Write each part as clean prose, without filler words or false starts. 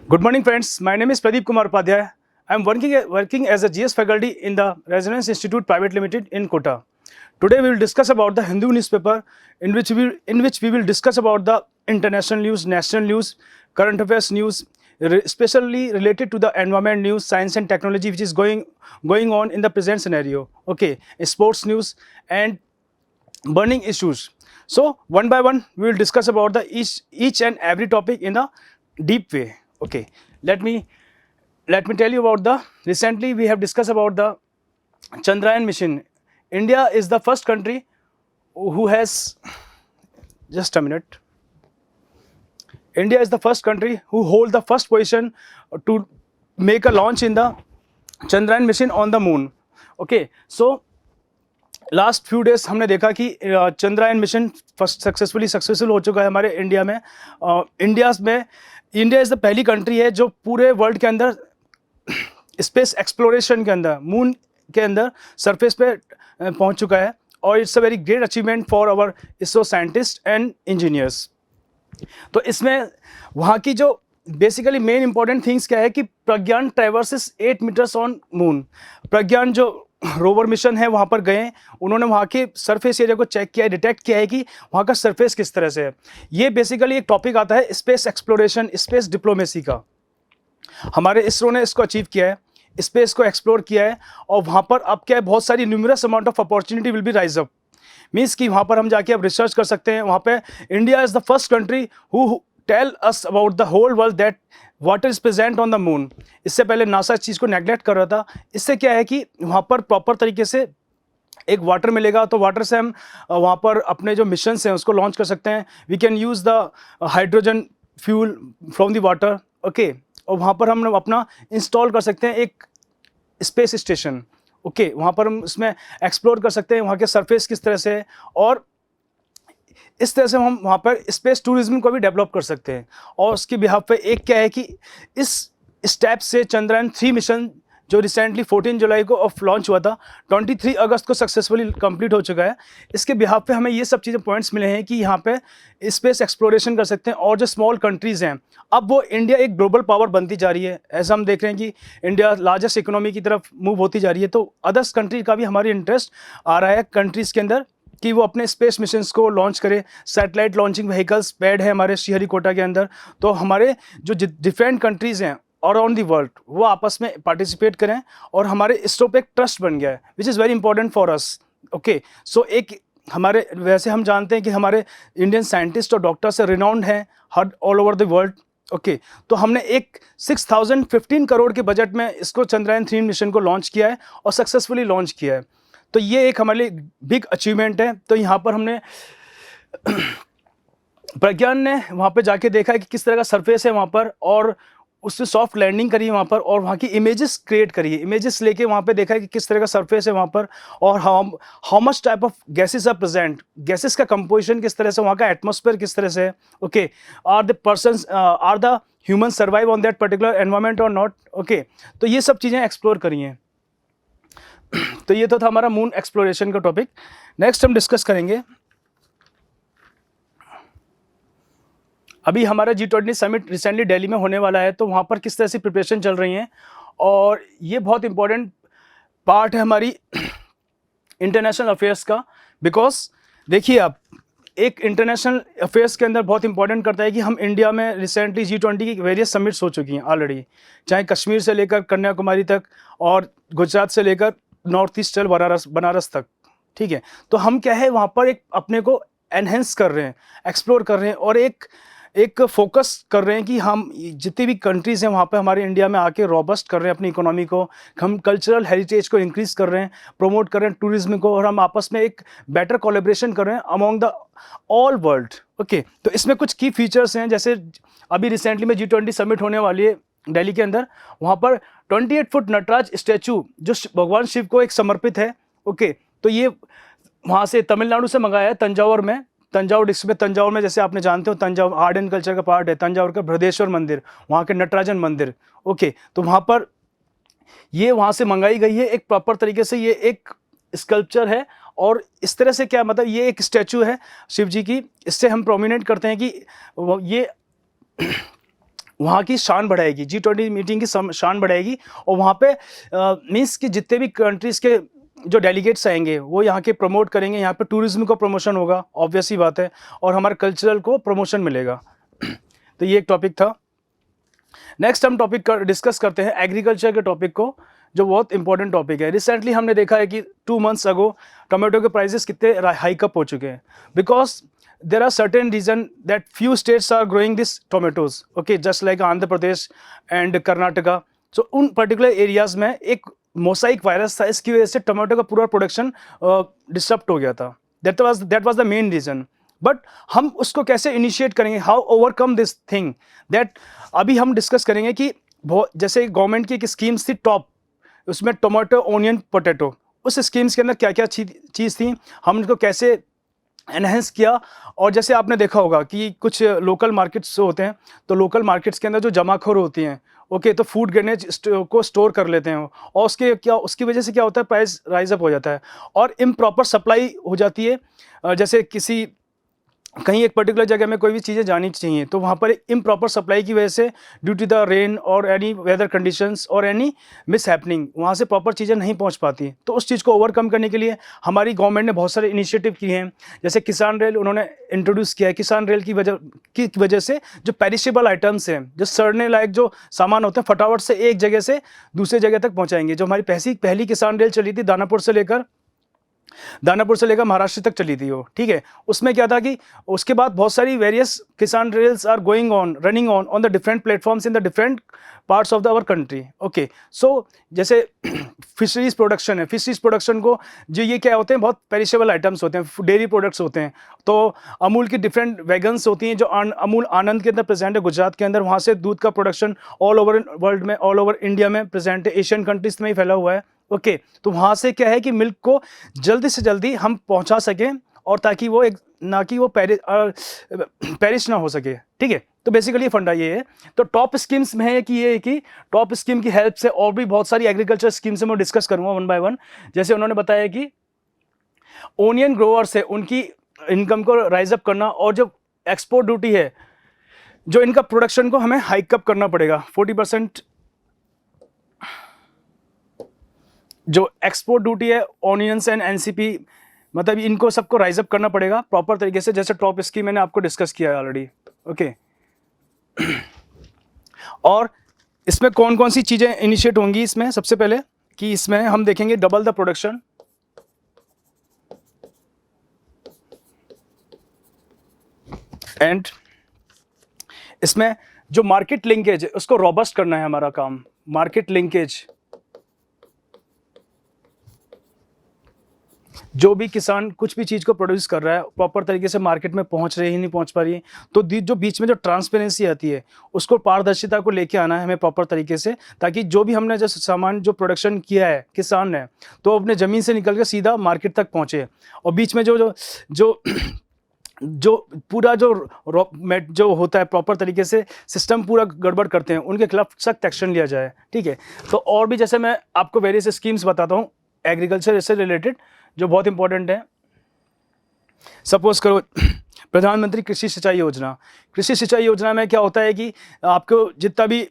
Good morning, friends. My name is Pradeep Kumar Upadhyay. I am working as a GS faculty in the Resonance Institute Private Limited in Kota. Today we will discuss about the Hindu newspaper, in which we will discuss about the international news, national news, current affairs news, especially related to the environment news, science and technology, which is going on in the present scenario. Okay, sports news and burning issues. So one by one we will discuss about the each and every topic in a deep way. Okay, let me tell you about the recently we have discussed about the Chandrayaan mission. India is the first country who has, just a minute. India is the first country who hold the first position to make a launch in the Chandrayaan mission on the moon. Okay, so last few days हमने देखा कि Chandrayaan mission first successful हो चुका है हमारे India में। India is the पहली country है जो पूरे वर्ल्ड के अंदर स्पेस एक्सप्लोरेशन के अंदर मून के अंदर सरफेस पे पहुंच चुका है, और it's a very great achievement for our ISRO scientist and engineers. तो इसमें वहाँ की जो बेसिकली मेन इंपॉर्टेंट थिंग्स क्या है कि प्रज्ञान ट्रैवर्सेस 8 मीटर्स ऑन मून। प्रज्ञान जो रोवर मिशन है वहाँ पर गए, उन्होंने वहाँ के सरफेस एरिया को चेक किया है, डिटेक्ट किया है कि वहाँ का सरफेस किस तरह से है। ये बेसिकली एक टॉपिक आता है स्पेस एक्सप्लोरेशन, स्पेस डिप्लोमेसी का। हमारे इसरो ने इसको अचीव किया है, स्पेस को एक्सप्लोर किया है, और वहाँ पर अब क्या है, बहुत सारी numerous amount of opportunity will be rise up. Means कि वहाँ पर हम जाके अब रिसर्च कर सकते हैं। वहाँ पे India is the first country who tell us about the whole world that water is present on the moon. इससे पहले नासा इस चीज़ को नेग्लेक्ट कर रहा था। इससे क्या है कि वहाँ पर प्रॉपर तरीके से एक वाटर मिलेगा, तो वाटर से हम वहाँ पर अपने जो मिशंस हैं उसको लॉन्च कर सकते हैं। We can use the hydrogen fuel from the water. Okay, और वहाँ पर हम अपना इंस्टॉल कर सकते हैं एक स्पेस स्टेशन। ओके, वहाँ पर हम इसमें एक्सप्लोर कर सकते हैं वहाँ के सरफेस किस तरह से है, और इस तरह से हम वहाँ पर स्पेस टूरिज्म को भी डेवलप कर सकते हैं। और उसके बिहाफ पे एक क्या है कि इस स्टेप से चंद्रयान 3 मिशन जो रिसेंटली 14 जुलाई को ऑफ लॉन्च हुआ था, 23 अगस्त को सक्सेसफुली कंप्लीट हो चुका है। इसके बिहाफ पे हमें ये सब चीज़ें पॉइंट्स मिले हैं कि यहाँ पे स्पेस एक्सप्लोरेशन कर सकते हैं, और जो स्मॉल कंट्रीज़ हैं अब वो इंडिया एक ग्लोबल पावर बनती जा रही है। ऐसा हम देख रहे हैं कि इंडिया लार्जेस्ट इकोनॉमी की तरफ मूव होती जा रही है, तो अदर्स कंट्री का भी हमारी इंटरेस्ट आ रहा है कंट्रीज़ के अंदर कि वो अपने स्पेस मिशंस को लॉन्च करें। सैटेलाइट लॉन्चिंग व्हीकल्स पैड है हमारे श्रीहरिकोटा के अंदर, तो हमारे जो डिफरेंट कंट्रीज़ हैं अराउंड दी वर्ल्ड वो आपस में पार्टिसिपेट करें, और हमारे इसरो पे एक ट्रस्ट बन गया है which is very important for us. Okay, so एक हमारे वैसे हम जानते हैं कि हमारे इंडियन साइंटिस्ट और डॉक्टर्स रिनाउंड हैं हर all over the world. Okay, तो हमने एक 6015 करोड़ के बजट में इसको चंद्रयान 3 मिशन को लॉन्च किया है और सक्सेसफुली लॉन्च किया है। तो ये एक हमारे लिए बिग अचीवमेंट है। तो यहाँ पर हमने प्रज्ञान ने वहाँ पे जाके देखा है कि किस तरह का सरफेस है वहाँ पर, और उससे सॉफ्ट लैंडिंग करी है वहाँ पर, और वहाँ की इमेजेस क्रिएट करी है। इमेजेस लेके वहाँ पे देखा है कि किस तरह का सरफेस है वहाँ पर, और how much type of gases are present, gases का कंपोजिशन किस तरह से, वहाँ का एटमॉस्फेयर किस तरह से है। Okay, are the human survive on that particular environment और नॉट। ओके, तो ये सब चीज़ें एक्सप्लोर करी हैं। तो ये तो था हमारा मून एक्सप्लोरेशन का टॉपिक। नेक्स्ट हम डिस्कस करेंगे अभी हमारा G20 समिट रिसेंटली दिल्ली में होने वाला है, तो वहाँ पर किस तरह से प्रिपरेशन चल रही हैं, और ये बहुत इंपॉर्टेंट पार्ट है हमारी इंटरनेशनल अफेयर्स का। बिकॉज देखिए आप, एक इंटरनेशनल अफेयर्स के अंदर बहुत इंपॉर्टेंट करता है कि हम इंडिया में रिसेंटली G20 की वेरियस समिट्स हो चुकी हैं ऑलरेडी, चाहे कश्मीर से लेकर कन्याकुमारी तक, और गुजरात से लेकर नॉर्थ ईस्ट चल बनारस तक। ठीक है, तो हम क्या है वहाँ पर एक अपने को एनहेंस कर रहे हैं, एक्सप्लोर कर रहे हैं, और एक फोकस कर रहे हैं कि हम जितनी भी कंट्रीज़ हैं वहाँ पे हमारे इंडिया में आके रॉबस्ट कर रहे हैं अपनी इकोनॉमी को, हम कल्चरल हेरिटेज को इंक्रीज़ कर रहे हैं, प्रमोट कर रहे हैं टूरिज्म को, और हम आपस में एक बेटर कोलैबोरेशन कर रहे हैं among the all world. Okay, तो इसमें कुछ की फीचर्स हैं, जैसे अभी रिसेंटली में G20 समिट होने वाली है दिल्ली के अंदर, वहाँ पर 28 फुट नटराज स्टैचू जो भगवान शिव को एक समर्पित है। ओके, तो ये वहाँ से तमिलनाडु से मंगाया है, तंजावुर डिस्ट्रिक्ट में। तंजावुर में जैसे आपने जानते हो, तंजावुर आर्ट एंड कल्चर का पार्ट है, तंजावुर का बृहदेश्वर मंदिर, वहाँ के नटराजन मंदिर। ओके, तो वहाँ पर ये वहाँ से मंगाई गई है एक प्रॉपर तरीके से, ये एक स्कल्पचर है, और इस तरह से क्या मतलब ये एक स्टैचू है शिव जी की। इससे हम प्रोमिनेंट करते हैं कि ये वहाँ की शान बढ़ाएगी, G20 मीटिंग की शान बढ़ाएगी। और वहाँ पे मीन्स कि जितने भी कंट्रीज़ के जो डेलीगेट्स आएंगे वो यहाँ के प्रमोट करेंगे, यहाँ पे टूरिज्म का प्रमोशन होगा, ऑब्वियस ही बात है, और हमारे कल्चरल को प्रमोशन मिलेगा। तो ये एक टॉपिक था। नेक्स्ट हम टॉपिक डिस्कस करते हैं एग्रीकल्चर के टॉपिक को, जो बहुत इंपॉर्टेंट टॉपिक है। रिसेंटली हमने देखा है कि 2 मंथ्स अगो टोमेटो के प्राइसेस कितने हाइक अप हो चुके हैं, because there are certain reason that few states are growing this tomatoes, okay, just like Andhra Pradesh and Karnataka. So उन पर्टिकुलर एरियाज में एक मोसाइक वायरस था, इसकी वजह से टमाटो का पूरा प्रोडक्शन डिस्टर्ब हो गया था। That was the main reason. But हम उसको कैसे इनिशिएट करेंगे, how overcome this thing, that अभी हम डिस्कस करेंगे कि जैसे गवर्नमेंट की एक स्कीम्स थी टॉप, उसमें टोमेटो, ओनियन, पोटैटो, उस स्कीम्स के अंदर क्या क्या चीज़ थी, हम उनको कैसे एनहेंस किया। और जैसे आपने देखा होगा कि कुछ लोकल मार्केट्स होते हैं, तो लोकल मार्केट्स के अंदर जो जमाखोर होती हैं, ओके, तो फूड ग्रेनेज को स्टोर कर लेते हैं, और उसकी वजह से क्या होता है, प्राइस राइज अप हो जाता है और इम्प्रॉपर सप्लाई हो जाती है। जैसे कहीं एक पर्टिकुलर जगह में कोई भी चीज़ें जानी चाहिए, तो वहाँ पर इम्प्रॉपर सप्लाई की वजह से, ड्यू टू द रेन और एनी वेदर कंडीशंस और एनी मिस हैपनिंग, वहाँ से प्रॉपर चीज़ें नहीं पहुँच पाती। तो उस चीज़ को ओवरकम करने के लिए हमारी गवर्नमेंट ने बहुत सारे इनिशिएटिव किए हैं। जैसे किसान रेल उन्होंने इंट्रोड्यूस किया है। किसान रेल की वजह से जो पेरिशेबल आइटम्स हैं, जो सड़ने लायक जो सामान होते हैं, फटाफट से एक जगह से दूसरी जगह तक पहुँचाएंगे। जो हमारी पहली किसान रेल चली थी दानापुर से लेकर महाराष्ट्र तक चली थी वो, ठीक है। उसमें क्या था कि उसके बाद बहुत सारी various Kisan rails are running on the different platforms in the different parts of the our country, okay. So जैसे फिशरीज प्रोडक्शन है, फिशरीज प्रोडक्शन को जो ये क्या होते हैं, बहुत पेरिशेबल आइटम्स होते हैं, डेयरी प्रोडक्ट्स होते हैं। तो अमूल की डिफरेंट वैगन्स होती हैं जो अमूल आनंद के अंदर प्रेजेंट है गुजरात के अंदर। वहाँ से दूध का प्रोडक्शन ऑल ओवर वर्ल्ड में, ऑल ओवर इंडिया में प्रेजेंट है, एशियन कंट्रीज में ही फैला हुआ है, ओके। तो वहाँ से क्या है कि मिल्क को जल्दी से जल्दी हम पहुँचा सकें, और ताकि वो पेरिश ना हो सके, ठीक है। तो बेसिकली ये फंडा ये है। तो टॉप स्कीम्स में है कि ये है कि टॉप स्कीम की हेल्प से और भी बहुत सारी एग्रीकल्चर स्कीम्स मैं डिस्कस करूंगा वन बाय वन। जैसे उन्होंने बताया कि ओनियन ग्रोअर्स है, उनकी इनकम को राइज अप करना, और जो एक्सपोर्ट ड्यूटी है, जो इनका प्रोडक्शन को हमें हाइक अप करना पड़ेगा 40%। जो एक्सपोर्ट ड्यूटी है, ऑनियंस एंड एनसीपी, मतलब इनको सबको राइज अप करना पड़ेगा प्रॉपर तरीके से, जैसे टॉप स्कीम मैंने आपको डिस्कस किया है ऑलरेडी, ओके। और इसमें कौन कौन सी चीज़ें इनिशिएट होंगी इसमें, सबसे पहले कि इसमें हम देखेंगे डबल द प्रोडक्शन, एंड इसमें जो मार्केट लिंकेज है उसको रॉबस्ट करना है हमारा काम। मार्केट लिंकेज, जो भी किसान कुछ भी चीज़ को प्रोड्यूस कर रहा है, प्रॉपर तरीके से मार्केट में पहुंच रही ही नहीं पहुंच पा रही है, तो जो बीच में जो ट्रांसपेरेंसी आती है, उसको पारदर्शिता को लेके आना है हमें प्रॉपर तरीके से, ताकि जो भी हमने जो सामान जो प्रोडक्शन किया है किसान ने, तो अपने ज़मीन से निकल के सीधा मार्केट तक पहुँचे। और बीच में जो पूरा जो होता है प्रॉपर तरीके से सिस्टम पूरा गड़बड़ करते हैं, उनके खिलाफ सख्त एक्शन लिया जाए, ठीक है। तो और भी जैसे मैं आपको वेरियस स्कीम्स बताता हूँ एग्रीकल्चर से रिलेटेड, जो बहुत इंपॉर्टेंट है। सपोज करो प्रधानमंत्री कृषि सिंचाई योजना। कृषि सिंचाई योजना में क्या होता है कि आपको जितना भी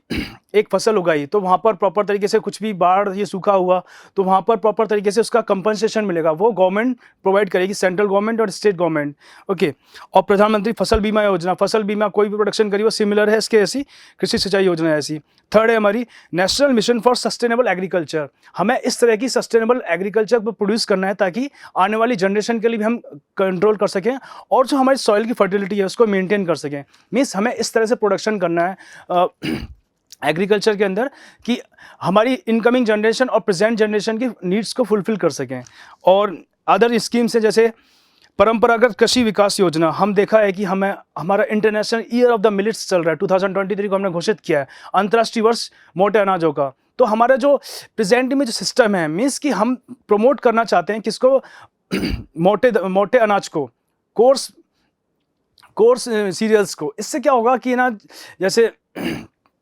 एक फसल उगाई, तो वहाँ पर प्रॉपर तरीके से कुछ भी बाढ़ ये सूखा हुआ, तो वहाँ पर प्रॉपर तरीके से उसका कंपनसेशन मिलेगा, वो गवर्नमेंट प्रोवाइड करेगी, सेंट्रल गवर्नमेंट और स्टेट गवर्नमेंट, ओके। और प्रधानमंत्री फसल बीमा योजना, फसल बीमा कोई भी प्रोडक्शन करी वो सिमिलर है इसके, ऐसी कृषि सिंचाई योजना है ऐसी। थर्ड है हमारी national mission for sustainable agriculture. हमें इस तरह की सस्टेनेबल एग्रीकल्चर को प्रोड्यूस करना है ताकि आने वाली जनरेशन के लिए भी हम कंट्रोल कर सकें, और जो हमारी सॉइल की फर्टिलिटी है उसको मेंटेन कर सकें। मीन्स हमें इस तरह से प्रोडक्शन करना है एग्रीकल्चर के अंदर कि हमारी इनकमिंग जनरेशन और प्रेजेंट जनरेशन की नीड्स को फुलफिल कर सकें। और अदर स्कीम्स है जैसे परंपरागत कृषि विकास योजना। हम देखा है कि हमारा international year of the millets चल रहा है, 2023 को हमने घोषित किया है अंतर्राष्ट्रीय वर्ष मोटे अनाजों का। तो हमारा जो प्रेजेंट में जो सिस्टम है, मीन्स कि हम प्रमोट करना चाहते हैं किसको, मोटे अनाज को, कोर्स सीरियल्स को। इससे क्या होगा कि ना, जैसे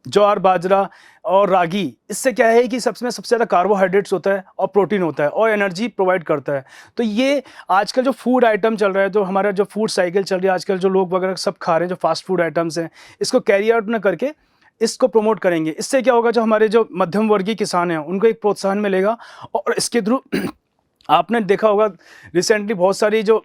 ज्वार, बाजरा और रागी, इससे क्या है कि सबसे ज़्यादा कार्बोहाइड्रेट्स होता है और प्रोटीन होता है और एनर्जी प्रोवाइड करता है। तो ये आजकल जो फूड आइटम चल रहा है, जो हमारा जो फूड साइकिल चल रही है आजकल, जो लोग वगैरह सब खा रहे हैं, जो फास्ट फूड आइटम्स हैं, इसको कैरी आउट ना करके इसको प्रमोट करेंगे। इससे क्या होगा, जो हमारे जो मध्यम वर्गीय किसान हैं उनको एक प्रोत्साहन मिलेगा। और इसके थ्रू आपने देखा होगा रिसेंटली बहुत सारी जो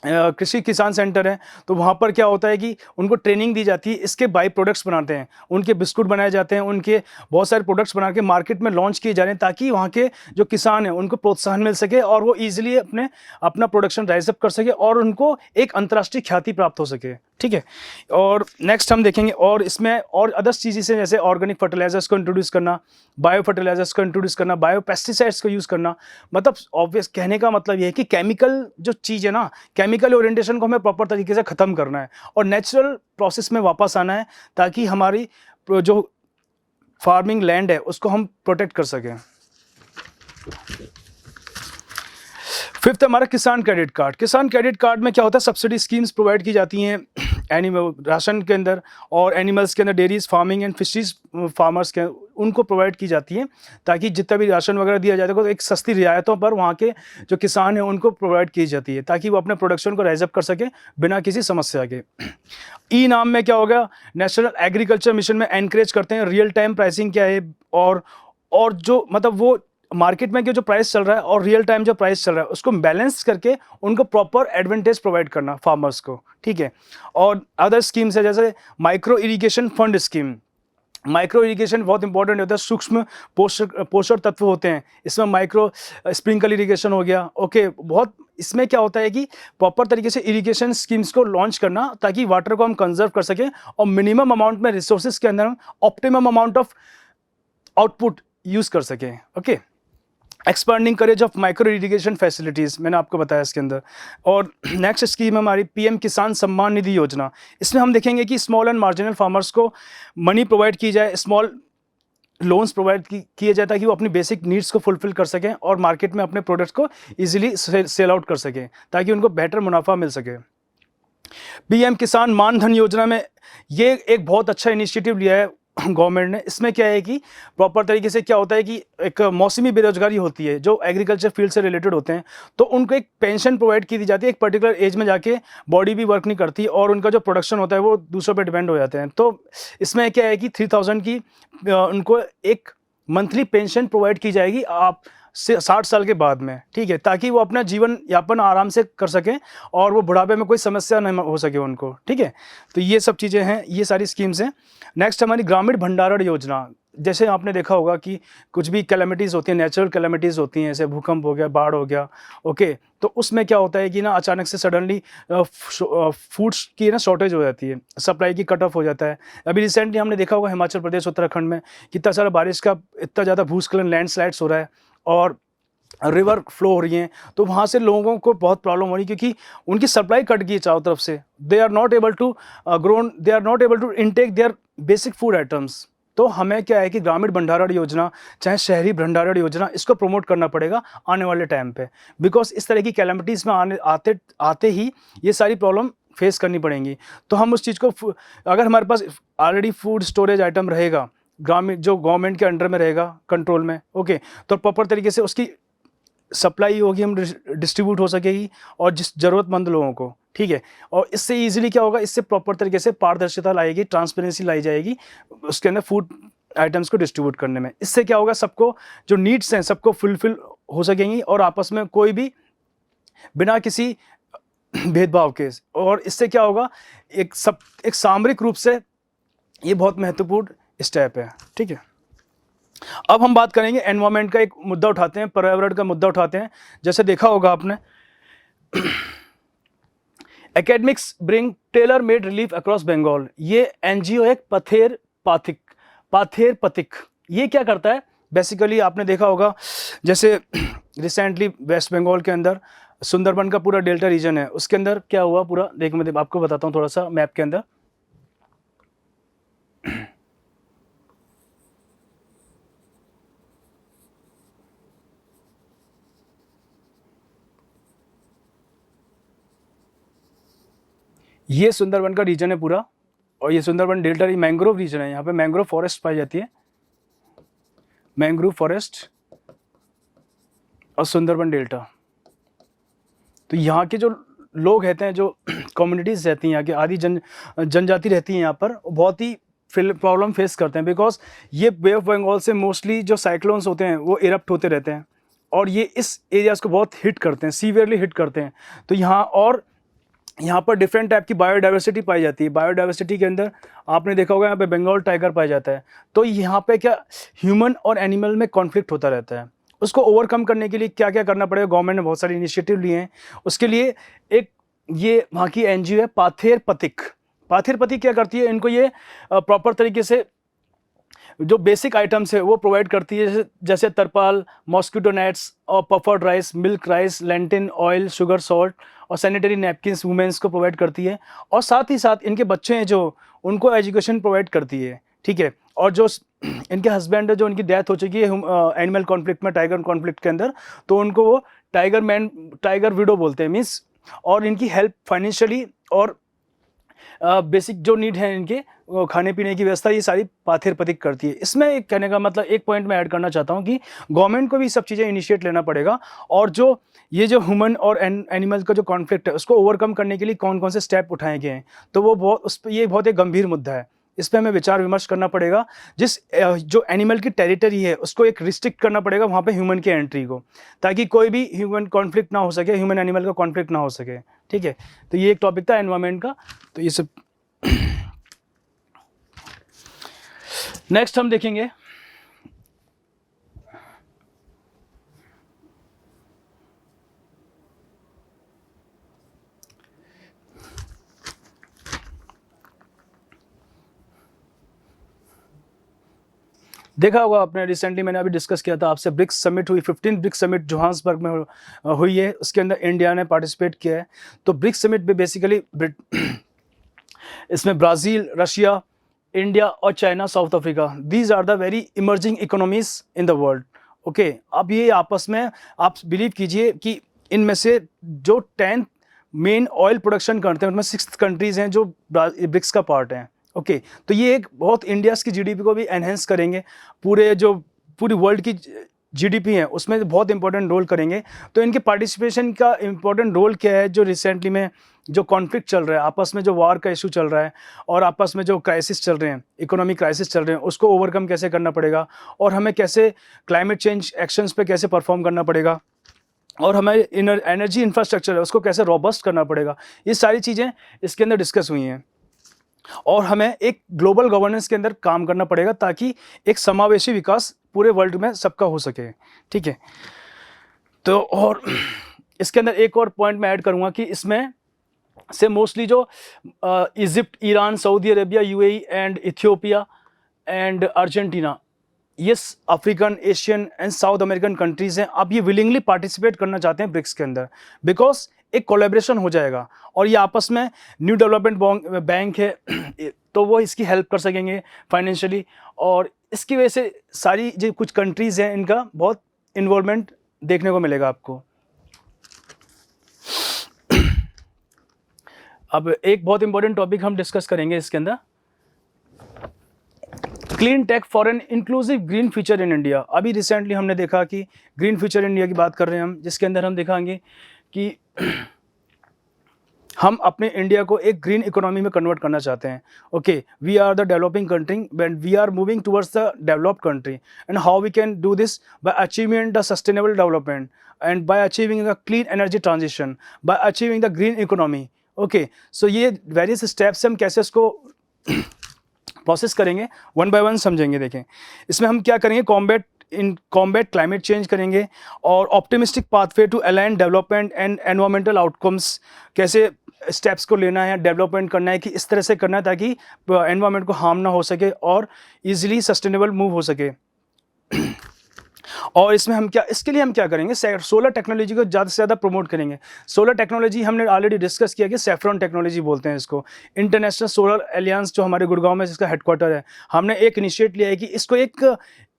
कृषि किसान सेंटर है, तो वहाँ पर क्या होता है कि उनको ट्रेनिंग दी जाती है, इसके बाई प्रोडक्ट्स बनाते हैं, उनके बिस्कुट बनाए जाते हैं, उनके बहुत सारे प्रोडक्ट्स बना के मार्केट में लॉन्च किए जा रहे हैं, ताकि वहाँ के जो किसान हैं उनको प्रोत्साहन मिल सके और वो ईजिली अपना प्रोडक्शन राइज अप कर सके और उनको एक अंतर्राष्ट्रीय ख्याति प्राप्त हो सके। ठीक है, और नेक्स्ट हम देखेंगे और इसमें और अदर्स चीज़ें से, जैसे ऑर्गेनिक फर्टिलाइजर्स को इंट्रोड्यूस करना, बायो फर्टिलाइजर्स को इंट्रोड्यूस करना, बायो पेस्टिसाइड्स को यूज़ करना। मतलब ऑब्वियस कहने का मतलब ये है कि केमिकल जो चीज़ है ना, केमिकल ओरिएंटेशन को हमें प्रॉपर तरीके से ख़त्म करना है और नेचुरल प्रोसेस में वापस आना है, ताकि हमारी जो फार्मिंग लैंड है उसको हम प्रोटेक्ट कर सकें। फिफ्थ हमारा किसान क्रेडिट कार्ड। किसान क्रेडिट कार्ड में क्या होता है, सब्सिडी स्कीम्स प्रोवाइड की जाती हैं एनिमल राशन के अंदर और एनिमल्स के अंदर, dairies, farming and fisheries farmers के उनको प्रोवाइड की जाती है, ताकि जितना भी राशन वगैरह दिया जाता है तो एक सस्ती रियायतों पर वहाँ के जो किसान हैं उनको प्रोवाइड की जाती है, ताकि वो अपने प्रोडक्शन को राइज अप कर सके बिना किसी समस्या के। ई नाम में क्या होगा, नेशनल एग्रीकल्चर मिशन में एनकरेज करते हैं रियल टाइम प्राइसिंग क्या है, और जो मतलब वो मार्केट में जो प्राइस चल रहा है और रियल टाइम जो प्राइस चल रहा है उसको बैलेंस करके उनको प्रॉपर एडवांटेज प्रोवाइड करना फार्मर्स को। ठीक है, और अदर स्कीम्स है जैसे micro irrigation fund scheme. Micro irrigation बहुत इंपॉर्टेंट होता है, सूक्ष्म पोषक तत्व होते हैं इसमें, माइक्रो स्प्रिंकल इरिगेशन हो गया। ओके, बहुत इसमें क्या होता है कि प्रॉपर तरीके से इरिगेशन स्कीम्स को लॉन्च करना, ताकि वाटर को हम कंजर्व कर सकें और मिनिमम अमाउंट में रिसोर्सेज के अंदर हम optimum amount of output use कर सकें। Okay, expanding courage of micro irrigation facilities मैंने आपको बताया इसके अंदर। और नेक्स्ट स्कीम है हमारी पीएम किसान सम्मान निधि योजना। इसमें हम देखेंगे कि स्मॉल एंड मार्जिनल फार्मर्स को मनी प्रोवाइड की जाए, स्मॉल लोन्स प्रोवाइड किए जाए, ताकि वो अपनी बेसिक नीड्स को फुलफिल कर सकें और मार्केट में अपने प्रोडक्ट्स को ईजिली सेल आउट कर सकें, ताकि उनको बेटर मुनाफा मिल सके। पीएम किसान मान धन योजना में ये एक बहुत अच्छा इनिशिएटिव लिया है गवर्नमेंट ने। इसमें क्या है कि प्रॉपर तरीके से क्या होता है कि एक मौसमी बेरोजगारी होती है जो एग्रीकल्चर फील्ड से रिलेटेड होते हैं, तो उनको एक पेंशन प्रोवाइड की दी जाती है। एक पर्टिकुलर एज में जाके बॉडी भी वर्क नहीं करती और उनका जो प्रोडक्शन होता है वो दूसरों पे डिपेंड हो जाते हैं। तो इसमें क्या है कि 3000 की उनको एक मंथली पेंशन प्रोवाइड की जाएगी आप 60 साल के बाद में। ठीक है, ताकि वो अपना जीवन यापन आराम से कर सकें और वो बुढ़ापे में कोई समस्या नहीं हो सके उनको। ठीक है, तो ये सब चीज़ें हैं, ये सारी स्कीम्स हैं। नेक्स्ट हमारी ग्रामीण भंडारण योजना। जैसे आपने देखा होगा कि कुछ भी कैलेमिटीज़ होती हैं, नेचुरल कैलेमिटीज़ होती हैं, जैसे भूकंप हो गया, बाढ़ हो गया। ओके, तो उसमें क्या होता है कि ना अचानक से सडनली फूड्स की ना शॉर्टेज हो जाती है, सप्लाई की कट ऑफ हो जाता है। अभी रिसेंटली हमने देखा होगा हिमाचल प्रदेश, उत्तराखंड में कितना सारा बारिश का इतना ज़्यादा भूस्खलन, लैंडस्लाइड्स हो रहा है और रिवर फ्लो हो रही हैं, तो वहाँ से लोगों को बहुत प्रॉब्लम हो रही है, क्योंकि उनकी सप्लाई कट गई है चारों तरफ से। They are not able to intake their basic food items. तो हमें क्या है कि ग्रामीण भंडारण योजना, चाहे शहरी भंडारण योजना, इसको प्रमोट करना पड़ेगा आने वाले टाइम पे, बिकॉज इस तरह की कैलेमिटीज़ में आते ही ये सारी प्रॉब्लम फेस करनी पड़ेंगी। तो हम उस चीज़ को, अगर हमारे पास ऑलरेडी फूड स्टोरेज आइटम रहेगा ग्रामीण, जो गवर्नमेंट के अंडर में रहेगा, कंट्रोल में, ओके, तो प्रॉपर तरीके से उसकी सप्लाई होगी, हम डिस्ट्रीब्यूट हो सकेगी और जिस ज़रूरतमंद लोगों को। ठीक है, और इससे ईजिली क्या होगा, इससे प्रॉपर तरीके से पारदर्शिता लाएगी, ट्रांसपेरेंसी लाई जाएगी उसके अंदर फूड आइटम्स को डिस्ट्रीब्यूट करने में। इससे क्या होगा, सबको जो नीड्स हैं सबको फुलफिल हो सकेंगी और आपस में कोई भी बिना किसी भेदभाव के। और इससे क्या होगा, एक सामरिक रूप से ये बहुत महत्वपूर्ण स्टेप है। ठीक है, अब हम बात करेंगे एनवायरमेंट का, एक मुद्दा उठाते हैं, पर्यावरण का मुद्दा उठाते हैं। जैसे देखा होगा आपने, academics bring tailor made relief across Bengal. ये एनजीओ है पाथेर पथिक। ये क्या करता है बेसिकली, आपने देखा होगा जैसे रिसेंटली वेस्ट बंगाल के अंदर सुंदरबन का पूरा डेल्टा रीजन है, उसके अंदर क्या हुआ पूरा, देख मैं आपको बताता हूँ थोड़ा सा मैप के अंदर। ये सुंदरबन का रीजन है पूरा, और ये सुंदरबन डेल्टा मैंग्रोव रीजन है। यहाँ पे मैंग्रोव फॉरेस्ट पाई जाती है, मैंग्रोव फॉरेस्ट और सुंदरबन डेल्टा। तो यहाँ के जो लोग रहते हैं, जो कम्युनिटीज़ रहती हैं, यहाँ की आदि जनजाति रहती हैं यहाँ पर, बहुत ही प्रॉब्लम फेस करते हैं, बिकॉज ये बे ऑफ बंगाल से मोस्टली जो साइक्लोन्स होते हैं वो इरप्ट होते रहते हैं और ये इस एरियाज़ को बहुत हिट करते हैं, सीवियरली हिट करते हैं। तो यहाँ पर डिफरेंट टाइप की बायोडाइवर्सिटी पाई जाती है। बायोडाइवर्सिटी के अंदर आपने देखा होगा यहाँ पे बंगाल टाइगर पाया जाता है। तो यहाँ पे क्या ह्यूमन और एनिमल में कॉन्फ्लिक्ट होता रहता है। उसको ओवरकम करने के लिए क्या क्या करना पड़ेगा, गवर्नमेंट ने बहुत सारे इनिशिएटिव लिए हैं। उसके लिए एक ये वहाँ की एनजीओ है पाथेर पथिक। पाथेर पथिक क्या करती है, इनको ये प्रॉपर तरीके से जो बेसिक आइटम्स है वो प्रोवाइड करती है, जैसे तरपाल, मॉस्किटो नेट्स और puffed rice, milk rice, lentil oil, sugar, salt और सैनिटरी नैपकिन्स वुमेन्स को प्रोवाइड करती है। और साथ ही साथ इनके बच्चे हैं जो, उनको एजुकेशन प्रोवाइड करती है, ठीक है। और जो इनके हस्बैंड है जो उनकी डेथ हो चुकी है एनिमल कॉन्फ्लिक्ट में, टाइगर कॉन्फ्लिक्ट के अंदर, तो उनको वो टाइगर विडो बोलते हैं, मीन्स। और इनकी हेल्प फाइनेंशियली और बेसिक जो नीड है इनके खाने पीने की व्यवस्था, ये सारी पाथेर पथिक करती है। इसमें एक कहने का मतलब एक पॉइंट मैं ऐड करना चाहता हूँ कि गवर्नमेंट को भी सब चीज़ें इनिशिएट लेना पड़ेगा। और जो ये जो ह्यूमन और एनिमल का जो कॉन्फ्लिक्ट है उसको ओवरकम करने के लिए कौन कौन से स्टेप उठाए गए हैं, तो वो ये बहुत एक गंभीर मुद्दा है। इस पर हमें विचार विमर्श करना पड़ेगा। जो एनिमल की टेरिटरी है उसको एक रिस्ट्रिक्ट करना पड़ेगा वहाँ पे ह्यूमन की एंट्री को, ताकि कोई भी ह्यूमन कॉन्फ्लिक्ट ना हो सके, ह्यूमन एनिमल का कॉन्फ्लिक्ट ना हो सके, ठीक है। तो ये एक टॉपिक था एनवायरमेंट का। तो ये सब नेक्स्ट हम देखेंगे देखा होगा आपने, रिसेंटली मैंने अभी डिस्कस किया था आपसे, ब्रिक्स समिट हुई, 15 ब्रिक्स समिट जोहान्सबर्ग में हुई है। उसके अंदर इंडिया ने पार्टिसिपेट किया है। तो ब्रिक्स समिट में बेसिकली इसमें ब्राज़ील, रशिया, इंडिया और China, South Africa, these are the very emerging economies in the world. Okay, अब ये आपस में आप बिलीव कीजिए कि इनमें से जो 10 मेन ऑयल प्रोडक्शन करते हैं उनमें 6 कंट्रीज़ हैं जो ब्रिक्स का पार्ट हैं। ओके, तो ये एक बहुत इंडियाज़ की जीडीपी को भी एनहेंस करेंगे, पूरी वर्ल्ड की जीडीपी है उसमें बहुत इंपॉर्टेंट रोल करेंगे। तो इनके पार्टिसिपेशन का इंपॉर्टेंट रोल क्या है, जो रिसेंटली में जो कॉन्फ्लिक्ट चल रहा है, आपस में जो वार का इशू चल रहा है और आपस में जो क्राइसिस चल रहे हैं, इकोनॉमिक क्राइसिस चल रहे हैं, उसको ओवरकम कैसे करना पड़ेगा और हमें कैसे क्लाइमेट चेंज एक्शंस पे कैसे परफॉर्म करना पड़ेगा और हमें एनर्जी इंफ्रास्ट्रक्चर है उसको कैसे रोबस्ट करना पड़ेगा। ये सारी चीज़ें इसके अंदर डिस्कस हुई हैं और हमें एक ग्लोबल गवर्नेंस के अंदर काम करना पड़ेगा ताकि एक समावेशी विकास पूरे वर्ल्ड में सबका हो सके, ठीक है। तो और इसके अंदर एक और पॉइंट मैं ऐड करूंगा कि इसमें से मोस्टली जो Egypt, Iran, Saudi Arabia, UAE and Ethiopia and Argentina, ये African, Asian and South American countries हैं। अब ये विलिंगली पार्टिसिपेट करना चाहते हैं ब्रिक्स के अंदर, बिकॉज एक कोलैबोरेशन हो जाएगा और ये आपस में न्यू डेवलपमेंट बैंक है तो वो इसकी हेल्प कर सकेंगे फाइनेंशियली और इसकी वजह से सारी जो कुछ कंट्रीज़ हैं इनका बहुत इन्वॉल्वमेंट देखने को मिलेगा आपको। अब एक बहुत इंपॉर्टेंट टॉपिक हम डिस्कस करेंगे इसके अंदर, clean tech for an inclusive green future in India. अभी रिसेंटली हमने देखा कि ग्रीन फ्यूचर इंडिया की बात कर रहे हैं हम, जिसके अंदर हम दिखाएंगे कि हम अपने इंडिया को एक ग्रीन इकोनॉमी में कन्वर्ट करना चाहते हैं। Okay, we are the developing country and we are moving towards the developed country and how we can do this by achieving the sustainable development and by achieving the clean energy transition, by achieving the green economy. Okay, so ये various steps हम कैसे इसको process करेंगे, one by one समझेंगे। देखें इसमें हम क्या करेंगे, कॉम्बैट क्लाइमेट चेंज करेंगे और optimistic pathway to align development and environmental outcomes, कैसे स्टेप्स को लेना है, डेवलपमेंट करना है कि इस तरह से करना है ताकि एनवायरमेंट को हार्म ना हो सके और इजीली सस्टेनेबल मूव हो सके। और इसके लिए हम क्या करेंगे, सोलर टेक्नोलॉजी को ज़्यादा से ज़्यादा प्रमोट करेंगे। सोलर टेक्नोलॉजी हमने ऑलरेडी डिस्कस किया कि सेफ्रॉन टेक्नोलॉजी बोलते हैं इसको। इंटरनेशनल सोलर एलियंस जो हमारे गुड़गांव में जिसका हेडक्वार्टर है, हमने एक इनिशिएट लिया है कि इसको एक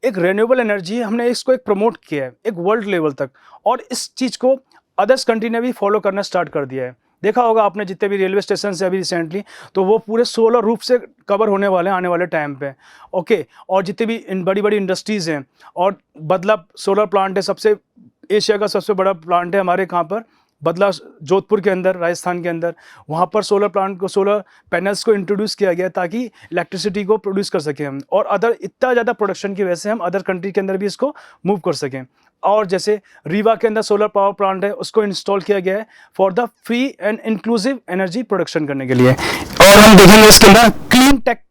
रेन्यूएबल एनर्जी है, हमने इसको एक प्रमोट किया है एक वर्ल्ड लेवल तक और इस चीज़ को अदर्स कंट्री ने भी फॉलो करना स्टार्ट कर दिया है। देखा होगा आपने जितने भी रेलवे स्टेशन से अभी रिसेंटली, तो वो पूरे सोलर रूफ से कवर होने वाले हैं आने वाले टाइम पे। ओके, और जितनी भी बड़ी बड़ी इंडस्ट्रीज़ हैं और बदला सोलर प्लांट है, सबसे एशिया का सबसे बड़ा प्लांट है हमारे कहाँ पर बदला जोधपुर के अंदर, राजस्थान के अंदर, वहाँ पर सोलर प्लांट को, सोलर पैनल्स को इंट्रोड्यूस किया गया ताकि इलेक्ट्रिसिटी को प्रोड्यूस कर सकें हम, और अदर इतना ज़्यादा प्रोडक्शन की वजह से हम अदर कंट्री के अंदर भी इसको मूव कर सकें। और जैसे रीवा के अंदर सोलर पावर प्लांट है, उसको इंस्टॉल किया गया है for the free and inclusive energy production करने के लिए। और हम देखेंगे इसके अंदर क्लीन टेक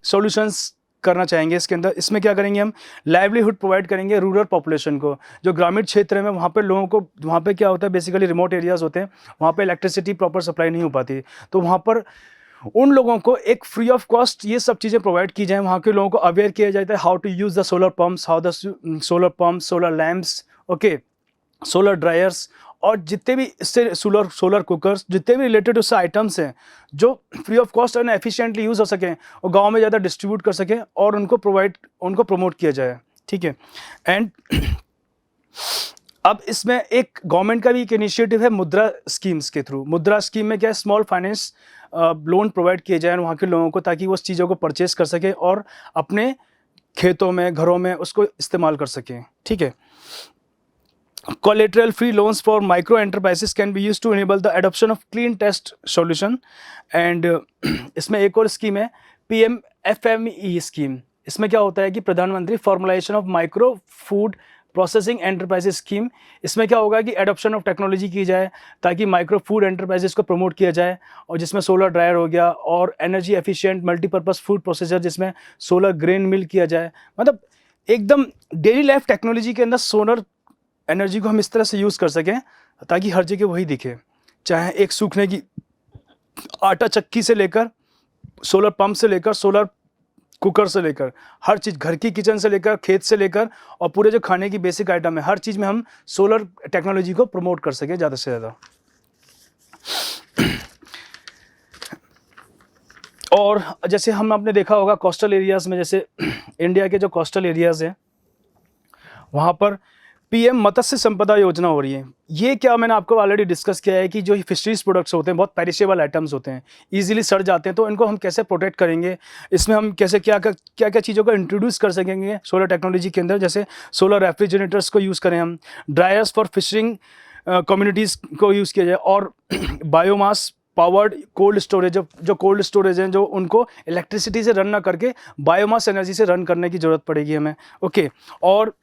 सॉल्यूशंस करना चाहेंगे इसके अंदर। इसमें क्या करेंगे हम, लाइवलीहुड प्रोवाइड करेंगे रूरल पॉपुलेशन को, जो ग्रामीण क्षेत्र में, वहाँ पे लोगों को, वहाँ पे क्या होता है बेसिकली रिमोट एरियाज होते हैं, वहाँ पे इलेक्ट्रिसिटी प्रॉपर सप्लाई नहीं हो पाती, तो वहाँ पर उन लोगों को एक फ्री ऑफ कॉस्ट ये सब चीज़ें प्रोवाइड की जाए, वहाँ के लोगों को अवेयर किया जाता है how to use the solar pumps, how the solar pumps, solar lamps, okay, solar dryers, और जितने भी इससे सोलर कुकर्स, जितने भी रिलेटेड उससे आइटम्स हैं जो free of cost and efficiently use हो सकें और गांव में ज़्यादा डिस्ट्रीब्यूट कर सकें और उनको प्रमोट किया जाए, ठीक है। एंड अब इसमें एक गवर्नमेंट का भी एक इनिशिएटिव है मुद्रा स्कीम्स के थ्रू। मुद्रा स्कीम में क्या है, स्मॉल फाइनेंस लोन प्रोवाइड किए जाए वहाँ के लोगों को, ताकि वो उस चीज़ों को परचेस कर सकें और अपने खेतों में, घरों में उसको इस्तेमाल कर सकें, ठीक है। Collateral free loans for micro enterprises can be used to enable the adoption of clean test solution and इसमें एक और स्कीम है PMFME स्कीम। इसमें क्या होता है कि प्रधानमंत्री formalisation of micro food processing enterprises scheme. इसमें क्या होगा कि एडॉप्शन ऑफ टेक्नोलॉजी की जाए ताकि माइक्रो फूड एंटरप्राइजेस को प्रमोट किया जाए, और जिसमें सोलर ड्रायर हो गया और energy efficient multipurpose food processor जिसमें सोलर ग्रेन मिल किया जाए। मतलब एकदम डेली लाइफ टेक्नोलॉजी के अंदर सोलर एनर्जी को हम इस तरह से यूज़ कर सकें ताकि हर जगह वही दिखे, चाहे एक सूखने की आटा चक्की से लेकर, सोलर पंप से लेकर, सोलर कुकर से लेकर, हर चीज़, घर की किचन से लेकर, खेत से लेकर, और पूरे जो खाने की बेसिक आइटम है, हर चीज़ में हम सोलर टेक्नोलॉजी को प्रमोट कर सकें ज़्यादा से ज़्यादा। और जैसे आपने देखा होगा कोस्टल एरियाज़ में, जैसे इंडिया के जो कोस्टल एरियाज़ हैं वहाँ पर पीएम मत्स्य संपदा योजना हो रही है। ये क्या, मैंने आपको ऑलरेडी डिस्कस किया है कि जो फिशरीज प्रोडक्ट्स होते हैं बहुत पेरिशेबल आइटम्स होते हैं, इजीली सड़ जाते हैं, तो इनको हम कैसे प्रोटेक्ट करेंगे, इसमें हम कैसे क्या चीज़ों को इंट्रोड्यूस कर सकेंगे सोलर टेक्नोलॉजी के अंदर। जैसे सोलर रेफ्रिजरेटर्स को यूज़ करें हम, ड्रायर्स फॉर फिशरिंग कम्युनिटीज़ को यूज़ किया जाए, और बायोमास पावर्ड कोल्ड स्टोरेज, जो कोल्ड स्टोरेज हैं जो उनको इलेक्ट्रिसिटी से रन ना करके बायोमास एनर्जी से रन करने की ज़रूरत पड़ेगी हमें, ओके। और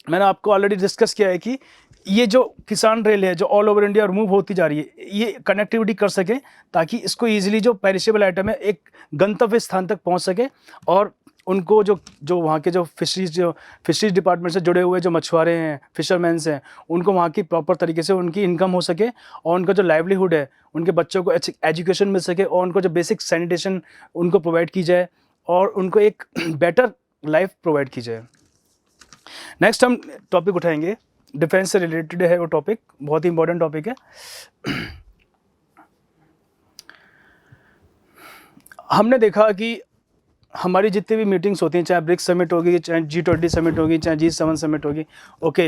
मैंने आपको ऑलरेडी डिस्कस किया है कि ये जो किसान रेल है जो ऑल ओवर इंडिया मूव होती जा रही है, ये कनेक्टिविटी कर सके ताकि इसको ईजिली जो पेरिशेबल आइटम है एक गंतव्य स्थान तक पहुंच सके, और उनको जो वहाँ के जो फिशरीज डिपार्टमेंट से जुड़े हुए जो मछुआरे हैं, फिशरमैन्स हैं, उनको वहाँ की प्रॉपर तरीके से उनकी इनकम हो सके, और उनका जो लाइवलीहुड है, उनके बच्चों को एजुकेशन मिल सके, और उनको जो बेसिक सैनिटेशन उनको प्रोवाइड की जाए, और उनको एक बेटर लाइफ प्रोवाइड की जाए। नेक्स्ट हम टॉपिक उठाएंगे, डिफेंस से रिलेटेड है वो टॉपिक, बहुत ही इंपॉर्टेंट टॉपिक है। हमने देखा कि हमारी जितनी भी मीटिंग्स होती हैं, चाहे ब्रिक्स समिट होगी, चाहे G20 समिट होगी, चाहे G7 समिट होगी, ओके,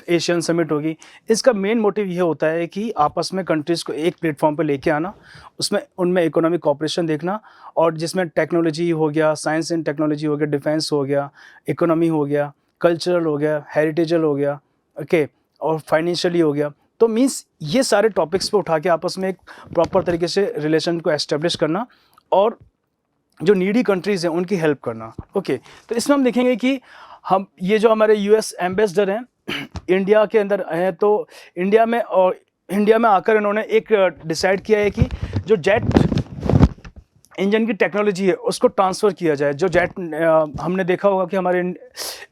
एशियन समिट होगी, इसका मेन मोटिव ये होता है कि आपस में कंट्रीज़ को एक प्लेटफॉर्म पे लेके आना, उसमें उनमें इकोनॉमिक कॉपरेशन देखना, और जिसमें टेक्नोलॉजी हो गया, साइंस एंड टेक्नोलॉजी हो गया, डिफेंस हो गया, इकोनॉमी हो गया, कल्चरल हो गया, हेरिटेजल हो गया, ओके, और फाइनेंशियली हो गया। तो मीन्स ये सारे टॉपिक्स पे उठा के आपस में एक प्रॉपर तरीके से रिलेशन को एस्टेब्लिश करना, और जो नीडी कंट्रीज़ हैं उनकी हेल्प करना, ओके। तो इसमें हम देखेंगे कि हम ये जो हमारे US एम्बेसडर हैं इंडिया के अंदर हैं, तो इंडिया में आकर इन्होंने एक डिसाइड किया है कि जो जेट इंजन की टेक्नोलॉजी है उसको ट्रांसफ़र किया जाए। जो जेट हमने देखा होगा कि हमारे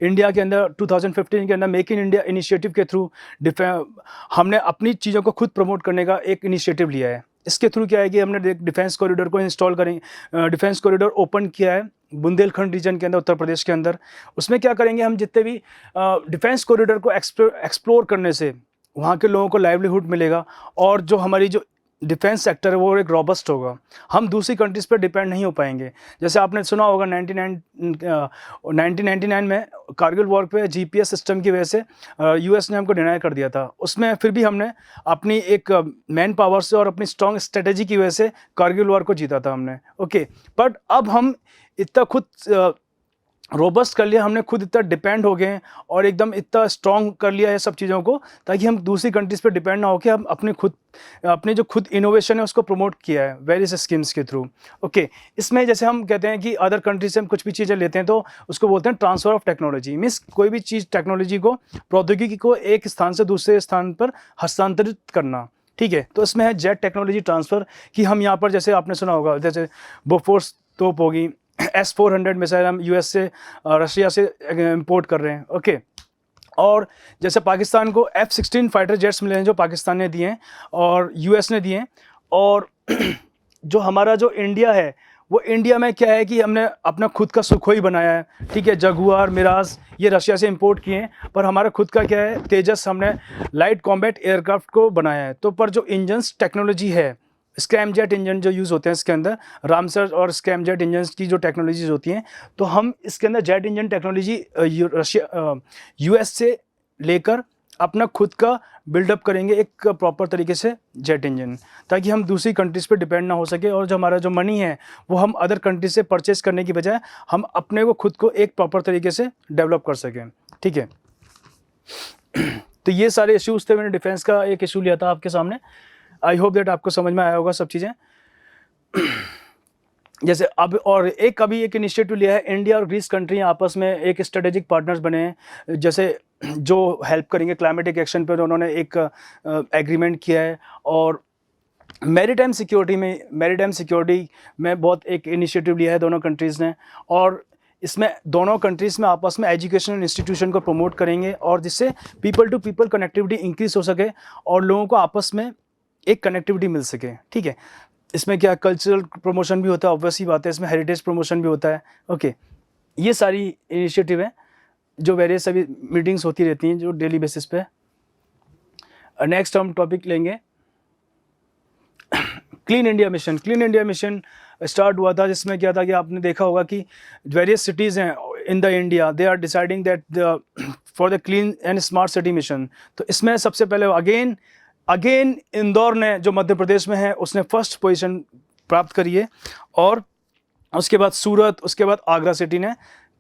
इंडिया के अंदर 2015 के अंदर मेक इन इंडिया इनिशिएटिव के थ्रू हमने अपनी चीज़ों को खुद प्रमोट करने का एक इनिशिएटिव लिया है। इसके थ्रू क्या है कि हमने डिफेंस कॉरिडोर को इंस्टॉल करेंगे, डिफेंस कॉरिडोर ओपन किया है बुंदेलखंड रीजन के अंदर, उत्तर प्रदेश के अंदर। उसमें क्या करेंगे हम, जितने भी डिफेंस कॉरिडोर को एक्सप्लोर करने से वहाँ के लोगों को लाइवलीहुड मिलेगा, और जो हमारी जो डिफेंस सेक्टर है वो एक रॉबस्ट होगा, हम दूसरी कंट्रीज़ पर डिपेंड नहीं हो पाएंगे। जैसे आपने सुना होगा 1999 में कारगिल वॉर पे GPS सिस्टम की वजह से US ने हमको डिनाई कर दिया था, उसमें फिर भी हमने अपनी एक मैन पावर से और अपनी स्ट्रॉन्ग स्ट्रेटेजी की वजह से कारगिल वॉर को जीता था हमने, ओके। बट अब हम इतना खुद रोबस्ट कर लिया हमने, खुद इतना डिपेंड हो गए हैं और एकदम इतना स्ट्रॉन्ग कर लिया है सब चीज़ों को, ताकि हम दूसरी कंट्रीज़ पे डिपेंड ना होकर हम अपने जो खुद इनोवेशन है उसको प्रमोट किया है वेरियस स्कीम्स के थ्रू। ओके, इसमें जैसे हम कहते हैं कि अदर कंट्रीज से हम कुछ भी चीज़ें लेते हैं तो उसको बोलते हैं ट्रांसफ़र ऑफ टेक्नोलॉजी। मीन्स कोई भी चीज़, टेक्नोलॉजी को, प्रौद्योगिकी को एक स्थान से दूसरे स्थान पर हस्तांतरित करना। ठीक है, तो इसमें है जेट टेक्नोलॉजी ट्रांसफ़र, कि हम यहाँ पर, जैसे आपने सुना होगा, जैसे बोफोर्स तोप होगी, S-400 मिसाइल हम यूएस से, रशिया से इंपोर्ट कर रहे हैं। ओके, और जैसे पाकिस्तान को F-16 फाइटर जेट्स मिले हैं जो पाकिस्तान ने दिए हैं और यूएस ने दिए हैं। और जो हमारा जो इंडिया है, वो इंडिया में क्या है कि हमने अपना खुद का सुखोई बनाया है। ठीक है, जगुआर, मिराज ये रशिया से इंपोर्ट किए हैं, पर हमारा खुद का क्या है, तेजस, हमने लाइट कॉम्बैट एयरक्राफ्ट को बनाया है। तो पर जो इंजन्स टेक्नोलॉजी है, स्क्रैमजेट इंजन जो यूज़ होते हैं इसके अंदर, रामसर और स्क्रैमजेट इंजन की जो टेक्नोलॉजीज होती हैं, तो हम इसके अंदर jet engine technology Russia, US से लेकर अपना खुद का बिल्डअप करेंगे एक प्रॉपर तरीके से जेट इंजन, ताकि हम दूसरी कंट्रीज़ पे डिपेंड ना हो सके, और जो हमारा जो मनी है वो हम अदर कंट्रीज से परचेस करने की बजाय हम अपने को खुद को एक प्रॉपर तरीके से डेवलप कर सकें। ठीक है, तो ये सारे इश्यूज़ थे, मैंने डिफेंस का एक इशू लिया था आपके सामने। आई होप दैट आपको समझ में आया होगा सब चीज़ें। जैसे अब और अभी एक इनिशिएटिव लिया है, इंडिया और ग्रीस कंट्री आपस में एक स्ट्रेटेजिक पार्टनर्स बने हैं, जैसे जो हेल्प करेंगे क्लाइमेटिक एक्शन पर, उन्होंने एक एग्रीमेंट किया है। और मैरीटाइम सिक्योरिटी में बहुत एक इनिशिएटिव लिया है दोनों कंट्रीज़ ने, और इसमें दोनों कंट्रीज़ में आपस में एजुकेशनल इंस्टीट्यूशन को प्रमोट करेंगे, और जिससे people to people connectivity increase हो सके और लोगों को आपस में एक कनेक्टिविटी मिल सके। ठीक है, इसमें क्या कल्चरल प्रमोशन भी होता है, ऑब्वियसली बात है, इसमें हेरिटेज प्रमोशन भी होता है। ओके, ये सारी इनिशिएटिव है जो वेरियस सभी मीटिंग्स होती रहती हैं जो डेली बेसिस पे। नेक्स्ट हम टॉपिक लेंगे क्लीन इंडिया मिशन स्टार्ट हुआ था, जिसमें क्या था कि आपने देखा होगा कि वेरियस सिटीज़ हैं in the India, they are deciding that for the clean and smart city mission. तो इसमें सबसे पहले अगेन इंदौर ने, जो मध्य प्रदेश में है, उसने फर्स्ट पोजीशन प्राप्त करी है, और उसके बाद सूरत, उसके बाद आगरा सिटी ने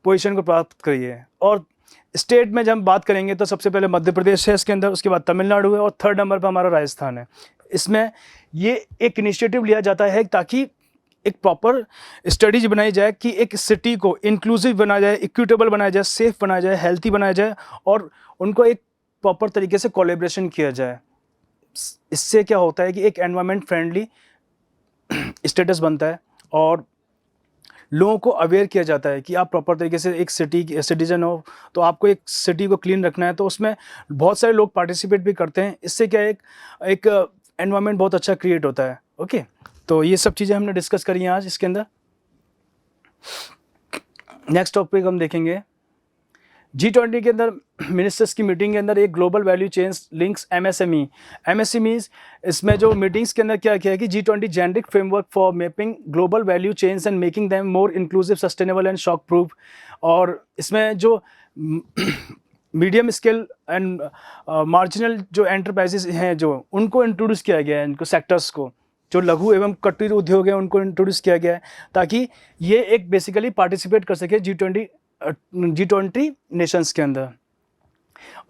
पोजीशन को प्राप्त करी है। और स्टेट में जब हम बात करेंगे तो सबसे पहले मध्य प्रदेश है इसके अंदर, उसके बाद तमिलनाडु है, और थर्ड नंबर पर हमारा राजस्थान है। इसमें ये एक इनिशिएटिव लिया जाता है ताकि एक प्रॉपर स्टडीज बनाई जाए कि एक सिटी को इंक्लूसिव बनाया जाए, इक्विटेबल बनाया जाए, सेफ बनाया जाए, हेल्थी बनाया जाए, और उनको एक प्रॉपर तरीके से कोलैबोरेशन किया जाए। इससे क्या होता है कि एक एनवायरनमेंट फ्रेंडली स्टेटस बनता है, और लोगों को अवेयर किया जाता है कि आप प्रॉपर तरीके से एक सिटी की सिटीजन हो, तो आपको एक सिटी को क्लीन रखना है। तो उसमें बहुत सारे लोग पार्टिसिपेट भी करते हैं। इससे क्या है, एक एनवायरनमेंट बहुत अच्छा क्रिएट होता है। ओके, तो ये सब चीज़ें हमने डिस्कस करी हैं आज इसके अंदर। नेक्स्ट टॉपिक हम देखेंगे G20 के अंदर मिनिस्टर्स की मीटिंग के अंदर एक global value chains links MSME, इसमें जो मीटिंग्स के अंदर क्या किया है कि G20 generic framework for mapping global value chains and making them more inclusive, sustainable and shock proof. और इसमें जो मीडियम स्केल एंड मार्जिनल जो एंटरप्राइजेस हैं, जो उनको इंट्रोड्यूस किया गया है, इनको सेक्टर्स को, जो लघु एवं कुटीर उद्योग है, उनको इंट्रोड्यूस किया गया है, ताकि ये एक बेसिकली पार्टिसिपेट कर सके G20 नेशंस के अंदर।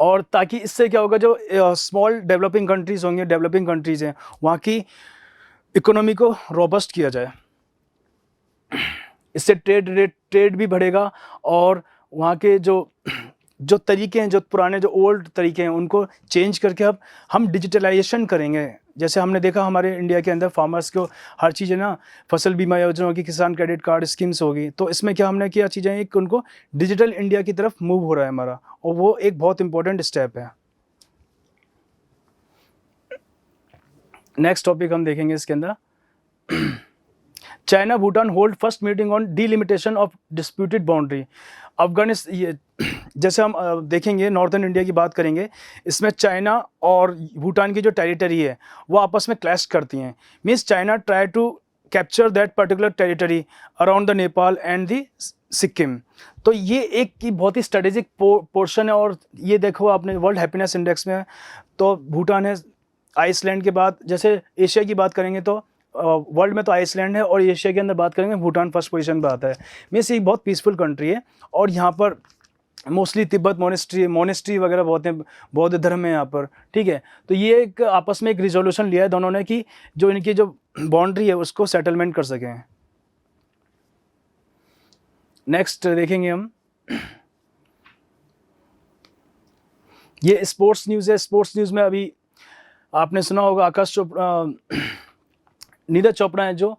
और ताकि इससे क्या होगा, जो स्मॉल डेवलपिंग कंट्रीज़ होंगे, डेवलपिंग कंट्रीज़ हैं, वहाँ की इकोनॉमी को रोबस्ट किया जाए। इससे ट्रेड भी बढ़ेगा, और वहाँ के जो तरीके हैं, जो पुराने जो ओल्ड तरीके हैं, उनको चेंज करके अब हम डिजिटलाइजेशन करेंगे। जैसे हमने देखा हमारे इंडिया के अंदर फार्मर्स को हर चीज़ें ना, फसल बीमा योजना होगी, किसान क्रेडिट कार्ड स्कीम्स होगी, तो इसमें क्या हमने किया चीज़ें, एक उनको डिजिटल इंडिया की तरफ मूव हो रहा है हमारा, और वो एक बहुत इंपॉर्टेंट स्टेप है। नेक्स्ट टॉपिक हम देखेंगे इसके अंदर China Bhutan hold first meeting on delimitation of disputed boundary. Afghanistan, जैसे हम देखेंगे नॉर्दर्न इंडिया की बात करेंगे, इसमें चाइना और भूटान की जो टेरिटरी है वो आपस में क्लैश करती हैं। Means China try to capture that particular territory around the Nepal and the Sikkim. तो ये एक की बहुत ही स्ट्रेटेजिक पोर्शन है। और ये देखो आपने वर्ल्ड हैप्पीनेस इंडेक्स में, तो भूटान है, आइसलैंड के बाद, जैसे एशिया की बात करेंगे तो वर्ल्ड में तो आइसलैंड है, और एशिया के अंदर बात करेंगे भूटान फर्स्ट पोजीशन पर आता है। मीन्स ये बहुत पीसफुल कंट्री है, और यहाँ पर मोस्टली तिब्बत मोनेस्ट्री वगैरह बहुत हैं, बौद्ध धर्म है यहाँ पर, ठीक है। तो ये एक आपस में एक रिजोल्यूशन लिया है दोनों ने कि जो इनकी जो बाउंड्री है उसको सेटलमेंट कर सकें। नेक्स्ट देखेंगे हम, ये स्पोर्ट्स न्यूज़ है। स्पोर्ट्स न्यूज़ में अभी आपने सुना होगा आकाश चोपड़ा, नीरज चोपड़ा है जो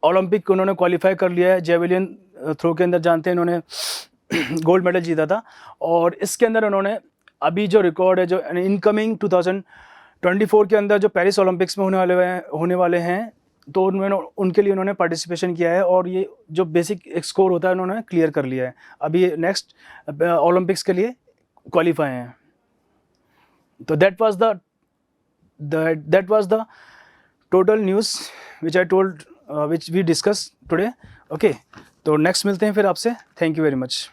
ओलंपिक को उन्होंने क्वालिफाई कर लिया है, जेवलिन थ्रो के अंदर जानते हैं इन्होंने गोल्ड मेडल जीता था। और इसके अंदर उन्होंने अभी जो रिकॉर्ड है जो इनकमिंग 2024 के अंदर जो पेरिस ओलंपिक्स में होने वाले हैं, तो उन्होंने उनके लिए उन्होंने पार्टिसिपेशन किया है, और ये जो बेसिक एक स्कोर होता है उन्होंने क्लियर कर लिया है। अभी नेक्स्ट ओलंपिक्स के लिए क्वालिफाई हैं। तो that was the total news which we discuss today. Okay, तो नेक्स्ट मिलते हैं फिर आपसे। Thank you very much.